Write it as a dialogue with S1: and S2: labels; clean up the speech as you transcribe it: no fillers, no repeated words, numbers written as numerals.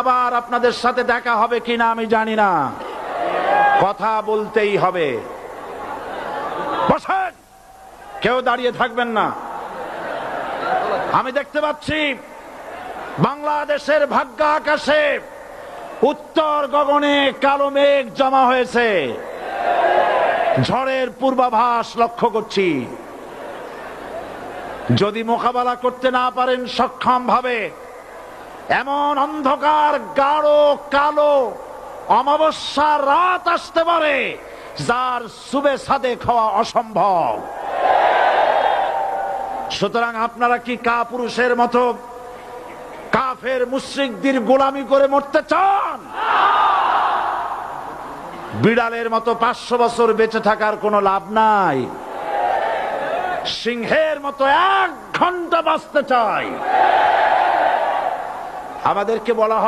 S1: আবার আপনাদের সাথে দেখা হবে কিনা আমি জানি না, কথা বলতেই হবে। বসেন, কেউ দাঁড়িয়ে থাকবেন না। আমি দেখতে পাচ্ছি বাংলাদেশের ভাগ্য আকাশে উত্তর গগনে কালো মেঘ জমা হয়েছে, ঝড়ের পূর্বাভাস লক্ষ্য করছি। যদি মোকাবেলা করতে না পারেন সক্ষম ভাবে, এমন অন্ধকার গাঢ় কালো অমাবস্যার রাত আসতে পারে যার সুবে সাদেক হওয়া অসম্ভব। সুতরাং আপনারা কি কাপুরুষের মতো কাফের মুশরিকদের গোলামি করে মরতে চান? বিড়ালের মতো 500 বছর বেঁচে থাকার কোনো লাভ নাই। সিংহের মতো 1 ঘন্টা বাঁচতে চাই। আমাদেরকে বলা হয়